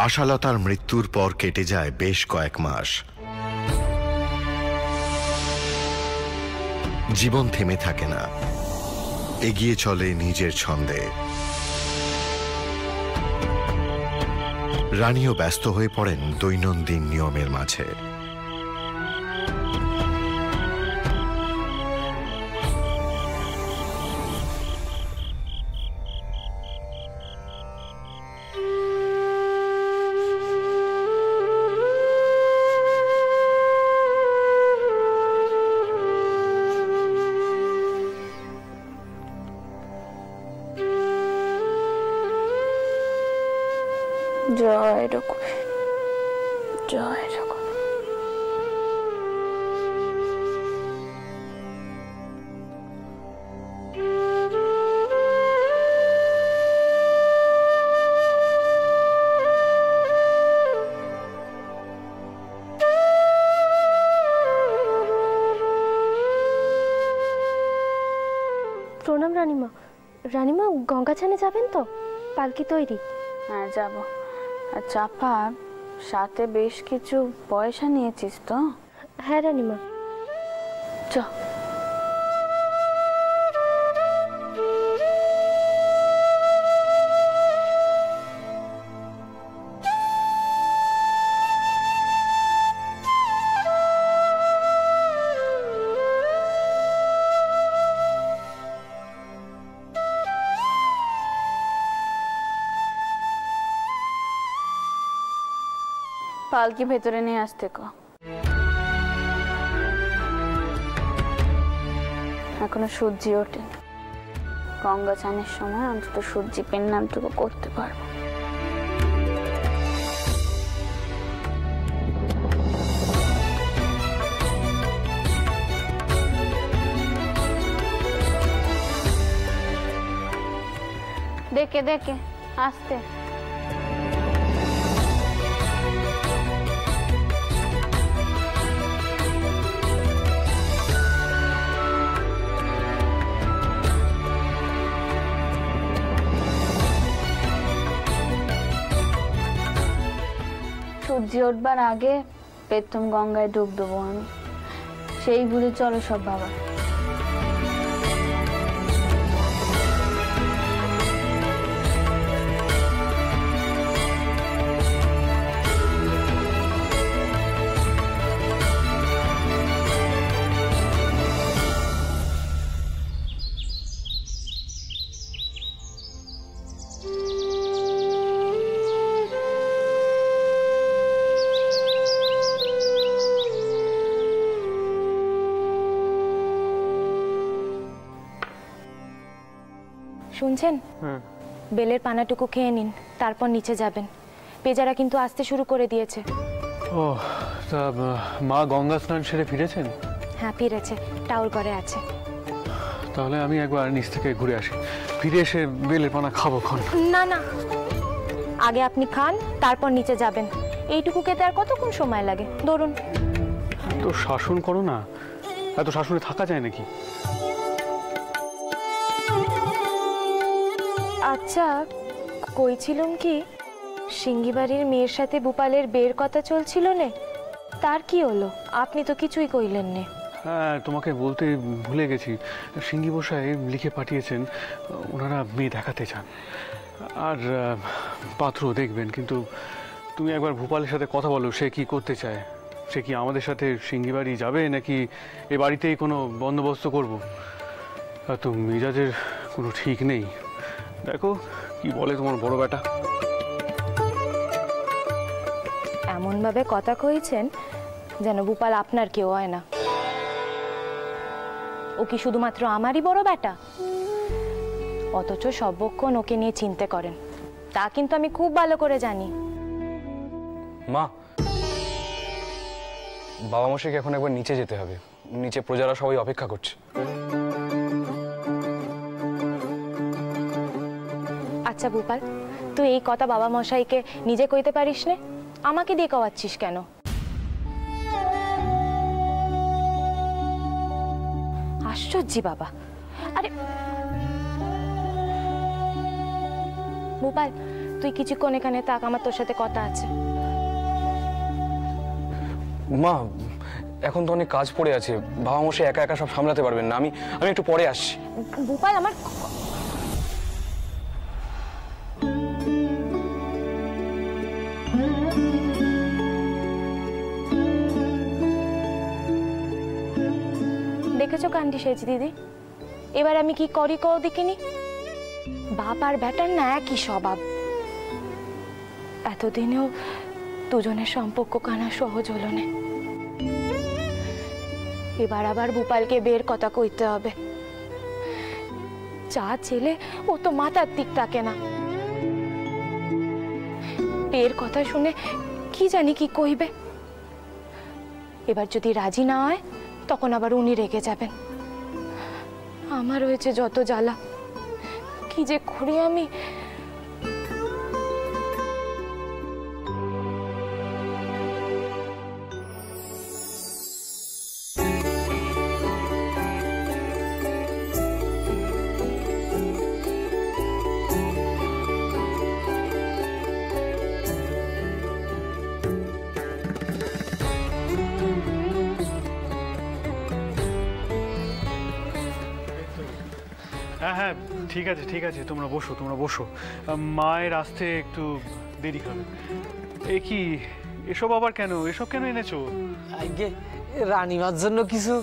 আশালতার মৃত্যুর পর কেটে যায় বেশ কয়েক মাস। জীবন থেমে থাকে না, এগিয়ে চলে নিজের ছন্দে। রানীও ব্যস্ত হয়ে পড়েন দৈনন্দিন নিয়মের মাঝে। জয় রঘুবীর, জয় রঘুবীর। প্রণাম রানীমা। রানীমা, গঙ্গা ছানে যাবেন তো? পালকি তৈরি? হ্যাঁ, যাবো। আর চাপা, সাথে বেশ কিছু পয়সা নিয়েছিস তো? হ্যাঁ রানীমা। চ। পালকি ভেতরে নিয়ে আসতে কো। এখনো সূর্যি ওঠে। গঙ্গা চানের সময় অন্তত সূর্যি পেন নামটুকু করতে পারবো। দেখে দেখে আসতে। সূর্যি উঠবার আগে প্রথম গঙ্গায় ডুব দেবো আমি। সেই ভুলে চলো সব বাবা। শুনছেন? বেলের পানাটুকু খেয়ে নিন, তারপর নিচে যাবেন। পেজারা কিন্তু আসতে শুরু করে দিয়েছে। ও, তা মা গঙ্গা স্নান সেরে ফিরেছেন? হ্যাঁ, ফিরেছে, টাউর ঘরে আছে। তাহলে আমি একবার নিচ থেকে ঘুরে আসি, ফিরে এসে বেলের পানা খাবো খন। না না, আগে আপনি খান, তারপর নিচে যাবেন। এইটুকু খেতে আর কতক্ষণ সময় লাগে? ধরুন। তো শাসন করো না, এত শাসনে থাকা যায় নাকি? আচ্ছা, কইছিলাম কি, সিঙ্গিবাড়ির মেয়ের সাথে ভূপালের বিয়ের কথা চলছিল নে, তার কি হলো? আপনি তো কিছুই কইলেন নে। হ্যাঁ, তোমাকে বলতে ভুলে গেছি, সিঙ্গি বসাই লিখে পাঠিয়েছেন, ওনারা মেয়ে দেখাতে চান আর পাত্র দেখবেন। কিন্তু তুমি একবার ভূপালের সাথে কথা বলো, সে কি করতে চায়। সে কি আমাদের সাথে সিঙ্গিবাড়ি যাবে নাকি এ বাড়িতেই কোনো বন্দোবস্ত করবো? তো মেজাজের কোনো ঠিক নেই। দেখো কি বলে তোমার বড় বেটা। এমন ভাবে কথা কইছেন যেন ভূপাল আপনার কেউ হয় না। ও কি শুধুমাত্র আমারই বড় বেটা? অথচ সর্বক্ষণ ওকে নিয়ে চিন্তা করেন, তা কিন্তু আমি খুব ভালো করে জানি। মা, বাবা মশাইকে এখন একবার নিচে যেতে হবে, নিচে প্রজারা সবাই অপেক্ষা করছে। আচ্ছা ভূপাল, তুই এই কথা বাবা মশাইকে নিজে কইতে পারিস নে, আমাকে দিয়ে কওয়াচ্ছিস কেন? আশ্চর্য বাবা। আরে ভূপাল, তুই কিছুক্ষণ এখানে থাক, আমার তোর সাথে কথা আছে। মা, এখন তো অনেক কাজ পড়ে আছে, বাবা মশাই একা একা সব সামলাতে পারবেন না। আমি একটু পরে আসছি। ভূপাল, আমার দেখেছো কান্দি সেজ দিদি, এবার আমি কি করি কও দেখিনি। বাপ আর বেটার না একই স্বভাব। এতদিনেও দুজনের সম্পর্ক কানা সহজ হলো না। এবার আবার ভূপালকে বের কথা কইতে হবে। যা ছেলে, ও তো মাথার দিক থাকে না। বের কথা শুনে কি জানি কি কইবে। এবার যদি রাজি না হয় তখন আবার উনি রেগে যাবেন। আমার হয়েছে যত জ্বালা, কি যে করি আমি। হ্যাঁ হ্যাঁ, ঠিক আছে ঠিক আছে, তোমরা বসো। মায়ের আসতে একটু দেরি হবে। এ কি, এসব আবার কেন, এসব কেন এনেছো? আগে রানিমার জন্য কিছু।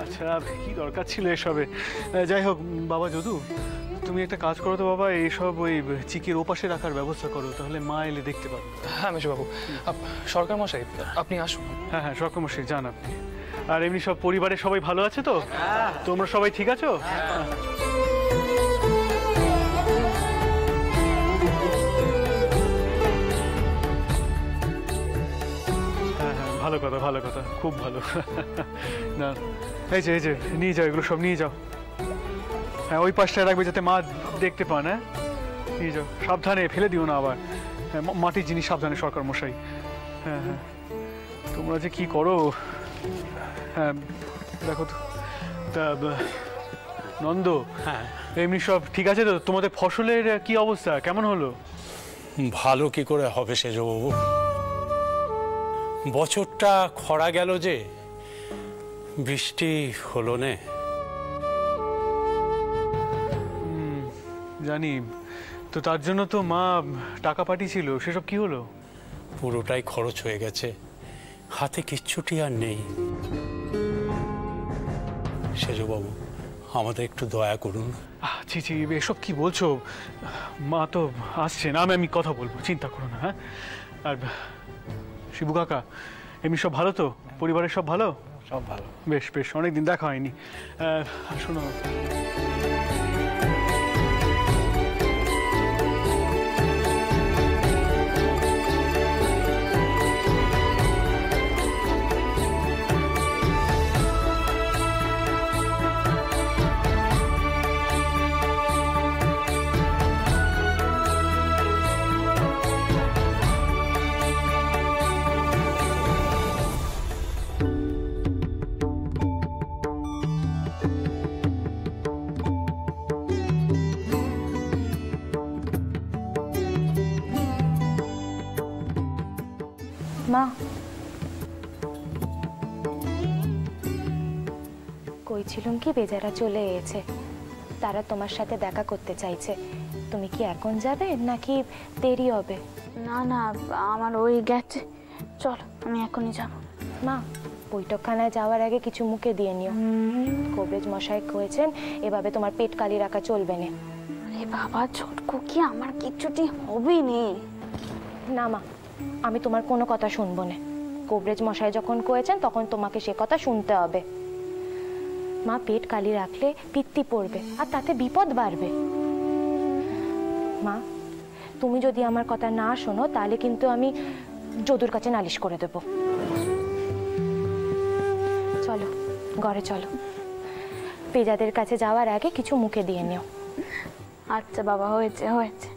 আচ্ছা, কি দরকার ছিল এসবে? যাই হোক বাবা যদু, তুমি একটা কাজ করো তো বাবা, এইসব ওই চিকির ওপাশে রাখার ব্যবস্থা করো, তাহলে মা এলে দেখতে পাবো। হ্যাঁ মেশোবাবু, সরকার মশাই আপনি আসুন। হ্যাঁ হ্যাঁ, সরকার মশাই যান আপনি। আর এমনি সব পরিবারের সবাই ভালো আছে তো? তোমরা সবাই ঠিক আছো? ভালো কথা, খুব ভালো। না, এই যে নিয়ে যাও, এগুলো সব নিয়ে যাও। হ্যাঁ, ওই পাশটায় রাখবে যাতে মা দেখতে পান। হ্যাঁ, নিয়ে যাও, সাবধানে ফেলে দিও না আবার। হ্যাঁ, মাটির জিনিস সাবধানে, সরকার মশাই। হ্যাঁ হ্যাঁ, তোমরা যে কি করো। হ্যাঁ দেখো তো, তা নন্দ, হ্যাঁ এমনি সব ঠিক আছে তো? তোমাদের ফসলের কি অবস্থা, কেমন হলো? ভালো কি করে হবে সেজবাবু, বছরটা খরা গেল যে, বৃষ্টি হলো না। জানি তো, তার জন্য তো মা টাকা পাঠিয়েছিল, সেসব কি হলো? পুরোটাই খরচ হয়ে গেছে, হাতে কিচ্ছুটি আর নেই। সেজবাবু, আমাদের একটু দয়া করুন। ছি ছি, এসব কি বলছো? মা তো আসছে না, আমি কথা বলবো, চিন্তা করো না। হ্যাঁ, আর শিবু কাকা এমনি সব ভালো তো? পরিবারের সব ভালো? সব ভালো। বেশ বেশ, অনেকদিন দেখা হয়নি। শোনো, মা, কইছিলাম কি বেজারা চলে এসেছে, তারা তোমার সাথে দেখা করতে চাইছে। তুমি কি এখন যাবে নাকি দেরি হবে? না না, আমার ওই গেছে, চলো আমি এখনই যাব। মা, বৈঠকখানায় যাওয়ার আগে কিছু মুখে দিয়ে নিও। কবিরাজ মশাই কয়েছেন এভাবে তোমার পেট কালি রাখা চলবে না। আরে বাবা ছোটকু, কি আমার কিচ্ছুটি হবে না। না মা, আমি তোমার কোনো কথা শুনবো না। কবিরাজ মশাই যখন কয়েছেন তখন তোমাকে সে কথা শুনতে হবে। মা, পেট কালি রাখলে পিত্তি পড়বে আর তাতে বিপদ বাড়বে। মা, তুমি যদি আমার কথা না শোনো তাহলে কিন্তু আমি যদুর কাছে নালিশ করে দেব। চলো ঘরে চলো, পেজাদের কাছে যাওয়ার আগে কিছু মুখে দিয়ে নিও। আচ্ছা বাবা, হয়েছে হয়েছে,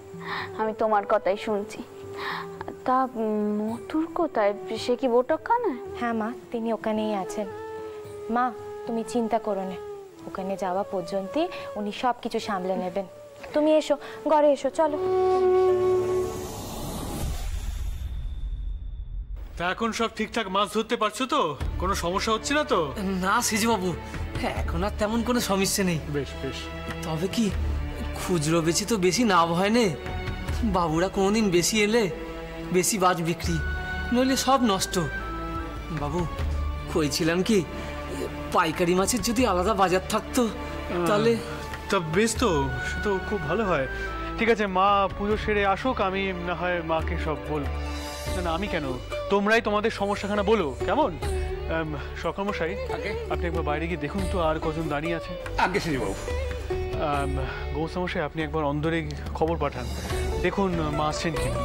আমি তোমার কথাই শুনছি। তা মথুর কোথায়, সে কি বৈঠকখানায়? হ্যাঁ মা, তিনি ওখানেই আছেন। মা, তুমি চিন্তা করো না, ওখানে যাওয়া পর্যন্তই উনি সব কিছু সামলে নেবেন। তুমি এসো, ঘরে এসো, চলো। তা এখন সব ঠিকঠাক মাছ ধরতে পারছো তো? কোনো সমস্যা হচ্ছে না তো? না সেজবাবু, এখন আর তেমন কোনো সমস্যা নেই। বেশ বেশ। তবে কি খুচরো বেচি তো বেশি লাভ হয় না। বাবুরা কোনোদিন বেশি এলে বেশি মাছ বিক্রি, নইলে সব নষ্ট। বাবু কইছিলাম কি, পাইকারি মাছের যদি আলাদা বাজার থাকতো তাহলে। তা বেশ তো, সে তো খুব ভালো হয়। ঠিক আছে, মা পুজো সেরে আসুক, আমি না হয় মাকে সব বলবো। না না, আমি কেন, তোমরাই তোমাদের সমস্যাখানা বলো, কেমন? সকর্মশাই, আপনি একবার বাইরে গিয়ে দেখুন তো আর কজন দাঁড়িয়ে আছে। আগে সেজবাবু। গৌসমশাই, আপনি একবার অন্দরে খবর পাঠান, দেখুন মা আসছেন কিনা।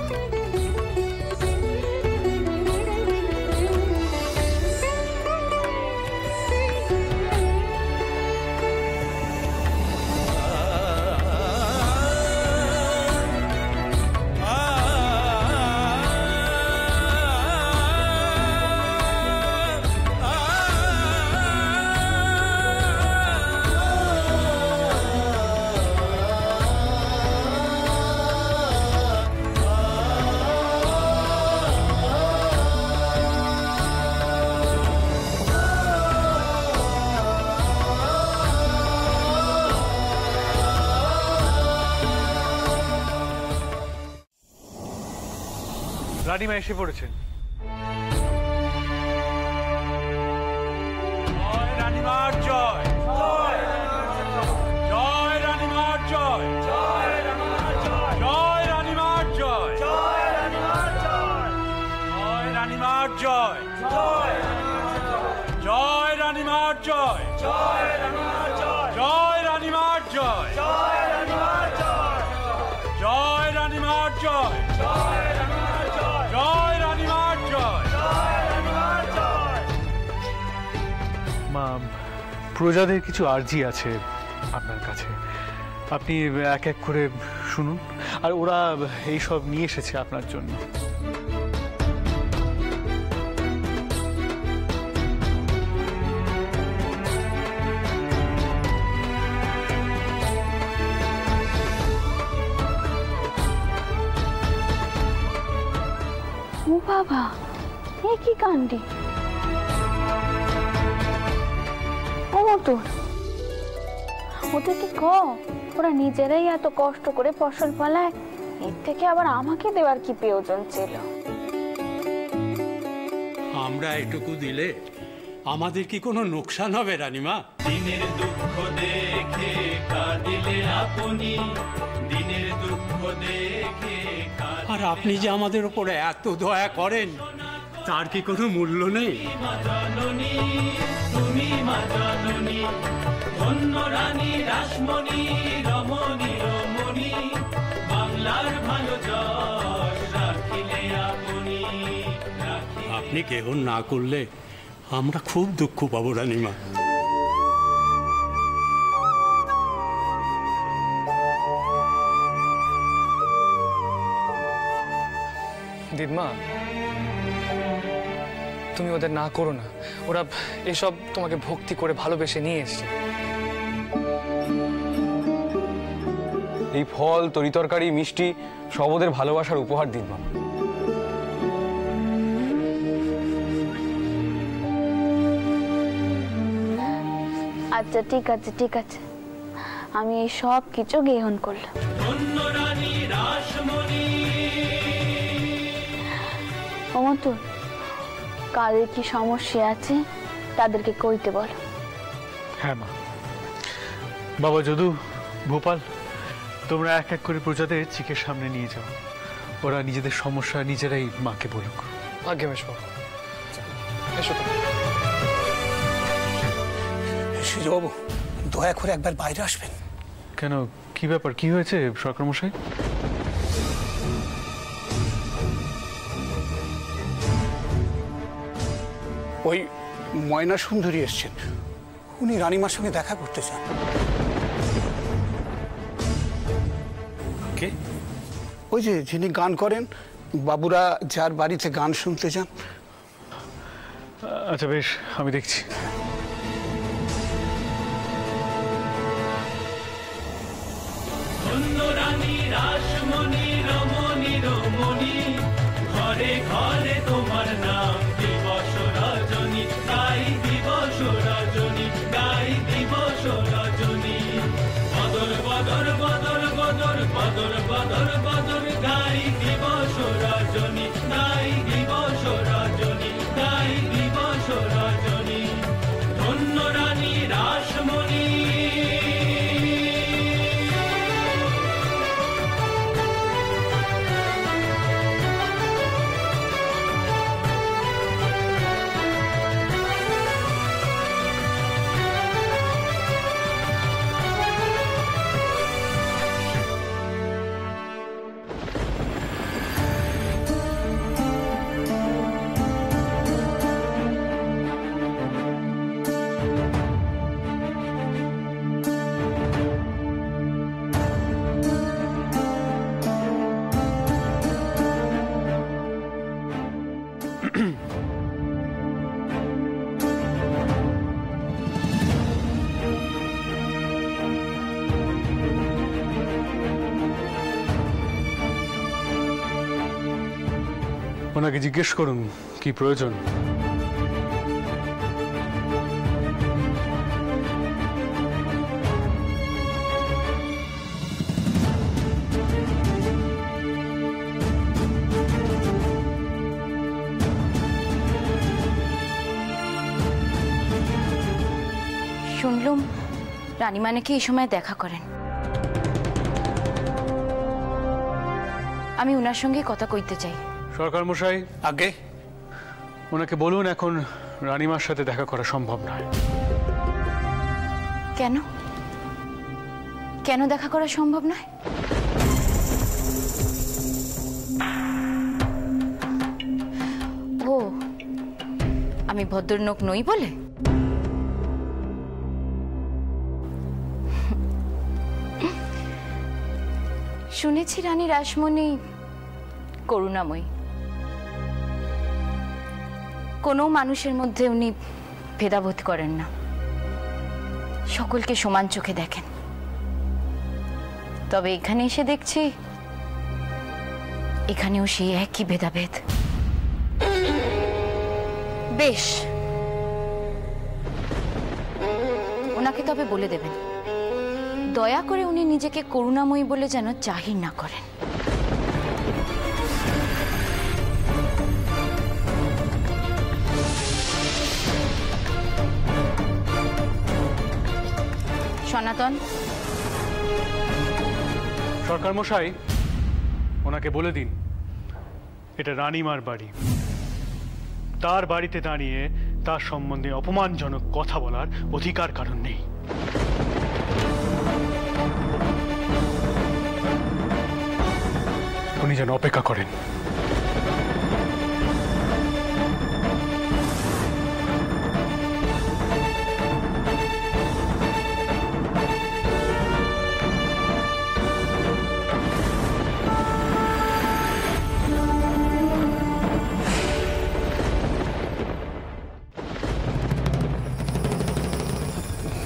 রানীমা এসে পড়েছেন। জয় রানীমার জয়, জয় রানীমার জয়, জয় রানীমার জয়, জয় রানীমার জয়, জয় রানীমার জয়, জয় রানীমার জয়, জয় রানীমার জয়, জয় রানীমার জয়, জয় রানীমার জয়, জয় রানীমার জয়, জয় রানীমার জয়, জয় রানীমার জয়, জয় রানীমার জয়। মা, প্রজাদের কিছু আর্জি আছে আপনার কাছে, আপনি এক এক করে শুনুন। আর ওরা এইসব নিয়ে এসেছে আপনার জন্য। ও বাবা, এ কি কাণ্ডে! ও মতুর, ওদেরকে কও ওরা নিজেরাই এত কষ্ট করে ফসল ফলায়, এর থেকে আবার আমাকে দেওয়ার কি প্রয়োজন ছিল? আমরা এটুকু দিলে আমাদের কি কোনো নোকসান হবে রানীমা? দিনের দুঃখ দেখে কাঁদিলে আপনি, দিনের দুঃখ দেখে আর আপনি যে আমাদের উপরে এত দয়া করেন, তার কি কোনো মূল্য নেই? জননী, তুমি মা জননী, ধন্য রানী রাসমণি, রমণী রমণী, বাংলার ভালো যশ রাখিলে আপনি। আপনি কেহ না করলে আমরা খুব দুঃখ পাবো রানীমা। দিদমা, তুমি ওদের না করো না, ওরা এসব তোমাকে ভক্তি করে ভালোবেসে নিয়ে এসছে। এই ফল, তরিতরকারি, মিষ্টি সব ওদের ভালোবাসার উপহার দিদমা। আচ্ছা ঠিক আছে, ঠিক আছে, আমি এই সব কিছু গ্রহণ করলাম। ধন্য রানী রাসমণি। ও মতুর, কাদের কি সমস্যা আছে তাদেরকে কইতে বলো। হ্যাঁ মা। বাবা যদু, ভোপাল, তোমরা এক এক করে প্রজাদের চিকের সামনে নিয়ে যাও, ওরা নিজেদের সমস্যা নিজেরাই মাকে বলুক। আজ্ঞে মেশবাবু, এসো তো। সেজবাবু, দয়া করে একবার বাইরে আসবেন। কেন, কি ব্যাপার, কি হয়েছে সকর্মশাই? ওই ময়না সুন্দরী এসছেন, উনি রানীমার সঙ্গে দেখা করতে চান। কে? ওই যে যিনি গান করেন, বাবুরা যার বাড়িতে গান শুনতে যান। আচ্ছা বেশ, আমি দেখছি। ধন্য রানী রাসমণি, রমণী রমণী, ঘরে ঘরে ঘরে তোমার নাম দিবস রজনী গাই দিবস রজনী গাই দিবস রজনী বদর বদর বদর বদর বদর বদর বদর গাই দিবস রজনী গাই দিবস রজনী গাই দিবস রজনী ধন্য রানী রাসমণি ওনাকে জিজ্ঞেস করুন কি প্রয়োজন। শুনলুম রানীমা নাকি এই সময় দেখা করেন। আমি উনার সঙ্গে কথা কইতে চাই। সরকার মশাই, আগে ওনাকে বলুন এখন রানীমার সাথে দেখা করা সম্ভব নয়। কেন কেন দেখা করা সম্ভব নয়? ও, আমি ভদ্রলোক নই বলে? শুনেছি রানী রাসমণি করুণাময়ী। কোনো মানুষের মধ্যে উনি ভেদাভেদ করেন না, সকলকে সমান চোখে দেখেন। তবে এখানে এসে দেখছি এখানেও সেই একই ভেদাভেদ। বেশ, ওনাকে তবে বলে দেবেন দয়া করে উনি নিজেকে করুণাময়ী বলে যেন জাহির না করেন। সনাতন, সরকার মশাই ওনাকে বলে দিন এটা রানীমার বাড়ি। তার বাড়িতে দাঁড়িয়ে তার সম্বন্ধে অপমানজনক কথা বলার অধিকার কারণ নেই। উনি যেন অপেক্ষা করেন।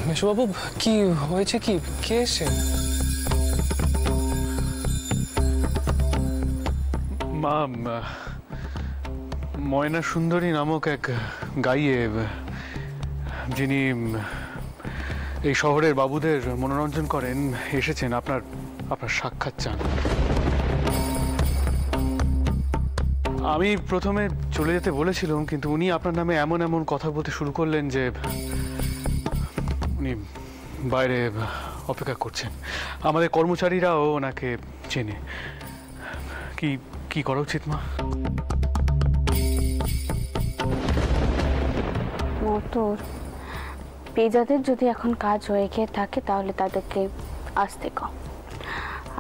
মেশোবাবু, কি হয়েছে? কি কে এসে? মা, ময়না সুন্দরী নামক এক গাইয়ে, যিনি এই শহরের বাবুদের মনোরঞ্জন করেন, এসেছেন আপনার সাক্ষাৎ চান। আমি প্রথমে চলে যেতে বলেছিলাম, কিন্তু উনি আপনার নামে এমন এমন কথা বলতে শুরু করলেন যে উনি বাইরে অপেক্ষা করছেন। আমাদের কর্মচারীরাও ওনাকে চেনে। কি কি করা উচিত মা? তোর পেজাদের যদি এখন কাজ হয়ে গিয়ে থাকে তাহলে তাদেরকে আসতে কও,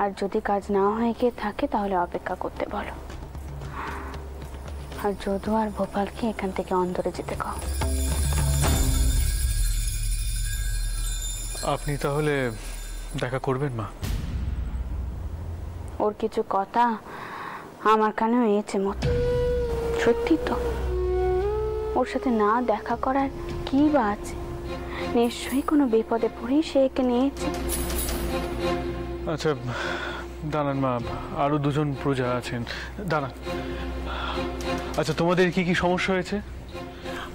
আর যদি কাজ না হয়ে গিয়ে থাকে তাহলে অপেক্ষা করতে বলো। আর যদু আর ভোপালকে এখান থেকে অন্দরে যেতে কও। আপনি তাহলে দেখা করবেন মা? ওর কিছু কথা আমার কানেও এসেছে মতো। সত্যি তো, ওর সাথে না দেখা করার কি বা আছে? নিশ্চয়ই কোনো বিপদে পড়েই সে একে নিয়েছে। আচ্ছা দাঁড়ান মা, আরো দুজন প্রজা আছেন, দাঁড়ান। আচ্ছা, তোমাদের কি কি সমস্যা হয়েছে?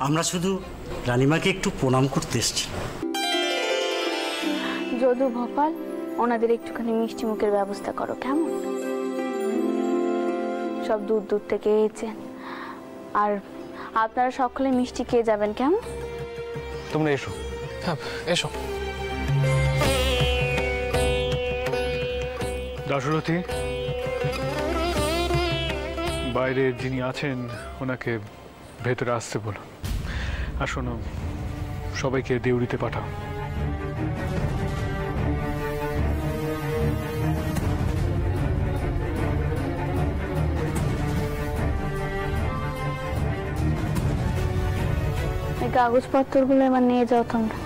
আমরা শুধু রানীমাকে একটু প্রণাম করতে এসেছি। যদু, ভোপাল, ওনাদের একটুখানি মিষ্টি মুখের ব্যবস্থা করো, কেমন? সব দূর দূর থেকে এসেছেন, আর আপনারা সকলে মিষ্টি খেয়ে যাবেন, কেমন? তোমরা এসো। হ্যাঁ, এসো। দাশরথী, বাইরে যিনি আছেন ওনাকে ভেতরে আসতে বলো। আর শোনো, সবাইকে দেউড়িতে পাঠাও। এই কাগজপত্রগুলো এবার নিয়ে যাও তোমরা।